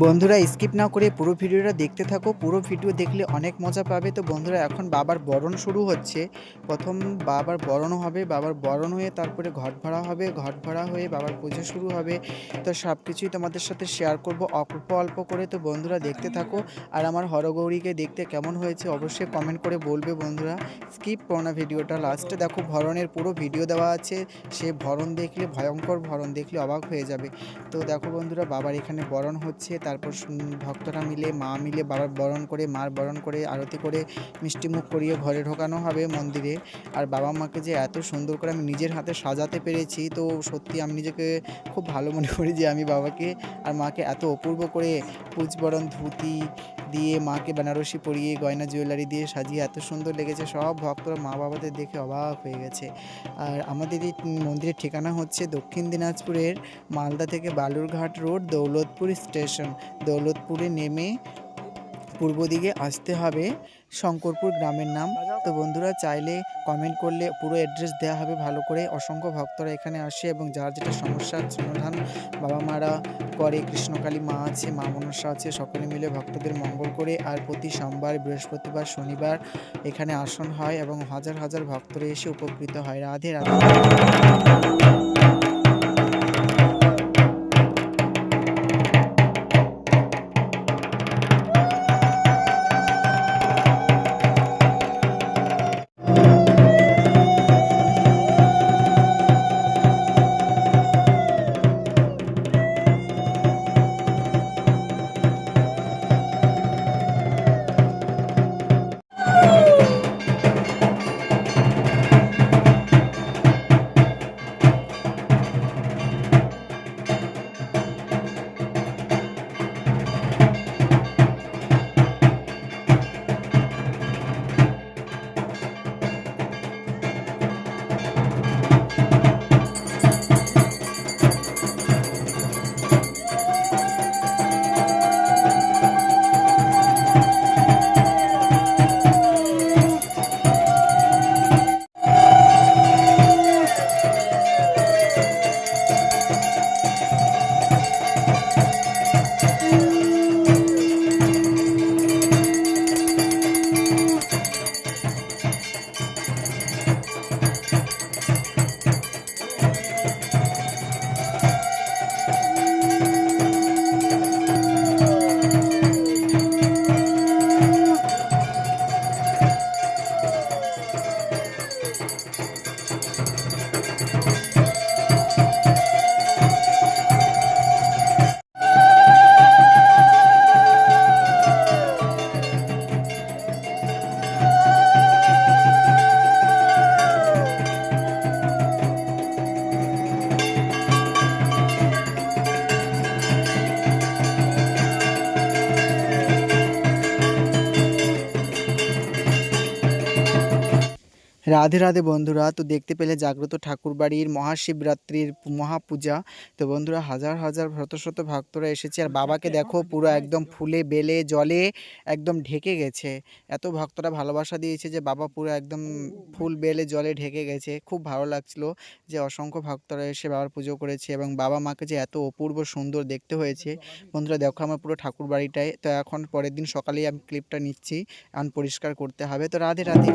বন্ধুরা স্কিপ না করে পুরো ভিডিওটা দেখতে থাকো। পুরো ভিডিও দেখলে অনেক মজা পাবে। তো বন্ধুরা এখন বাবার বরণ শুরু হচ্ছে। প্রথম বাবার বরণ হবে, বাবার বরণ হয়ে তারপরে ঘট ভরা হবে, ঘট ভরা হয়ে বাবার পুজো শুরু হবে। তো সব কিছুই তোমাদের সাথে শেয়ার করব অল্প অল্প করে। তো বন্ধুরা দেখতে থাকো। আর আমার হরগৌরীকে দেখতে কেমন হয়েছে অবশ্যই কমেন্ট করে বলবে বন্ধুরা। স্কিপ করো না ভিডিওটা, লাস্টে দেখো ভরণের পুরো ভিডিও দেওয়া আছে। সে ভরণ দেখলে, ভয়ঙ্কর ভরণ দেখলে অবাক হয়ে যাবে। তো দেখো বন্ধুরা বাবার এখানে বরণ হচ্ছে, তারপর ভক্তরা মিলে মা মিলে বাবার বরণ করে, মার বরণ করে, আরতি করে মিষ্টি মুখ করিয়ে ঘরে ঢোকানো হবে মন্দিরে। আর বাবা মাকে যে এত সুন্দর করে আমি নিজের হাতে সাজাতে পেরেছি, তো সত্যি আমি নিজেকে খুব ভালো মনে করি যে আমি বাবাকে আর মাকে এত অপূর্ব করে পুজবরণ ধুতি দিয়ে, মাকে বেনারসি পরিয়ে, গয়না জুয়েলারি দিয়ে সাজিয়ে এত সুন্দর লেগেছে। সব ভক্তরা মা বাবাদের দেখে অবাক হয়ে গেছে। আর আমাদের এই মন্দিরের ঠিকানা হচ্ছে দক্ষিণ দিনাজপুরের মালদা থেকে বালুরঘাট রোড, দৌলতপুর স্টেশন। দৌলতপুরে নেমে পূর্ব দিকে আসতে হবে, শঙ্করপুর গ্রামের নাম। তো বন্ধুরা চাইলে কমেন্ট করলে পুরো অ্যাড্রেস দেওয়া হবে ভালো করে। অসংখ্য ভক্তরা এখানে আসে এবং যার যেটা সমস্যার সমাধান বাবা মারা করে। কৃষ্ণকালী মা আছে, মা মনসা আছে, সকলে মিলে ভক্তদের মঙ্গল করে। আর প্রতি সোমবার, বৃহস্পতিবার, শনিবার এখানে আসন হয় এবং হাজার হাজার ভক্তরা এসে উপকৃত হয়। রাধে রাধে। রাধে রাধে বন্ধুরা। তো দেখতে পেলে জাগ্রত ঠাকুরবাড়ির মহাশিবরাত্রির মহাপূজা। তো বন্ধুরা হাজার হাজার শত শত ভক্তরা এসেছে। আর বাবাকে দেখো পুরো একদম ফুলে বেলে জলে একদম ঢেকে গেছে। এত ভক্তরা ভালোবাসা দিয়েছে যে বাবা পুরো একদম ফুল বেলে জলে ঢেকে গেছে। খুব ভালো লাগছিল যে অসংখ্য ভক্তরা এসে বাবার পুজো করেছে এবং বাবা মাকে যে এত অপূর্ব সুন্দর দেখতে হয়েছে। বন্ধুরা দেখো আমার পুরো ঠাকুরবাড়িটায়। তো এখন পরের দিন সকালেই আমি ক্লিপটা নিচ্ছি, এখন পরিষ্কার করতে হবে। তো রাধে রাধে।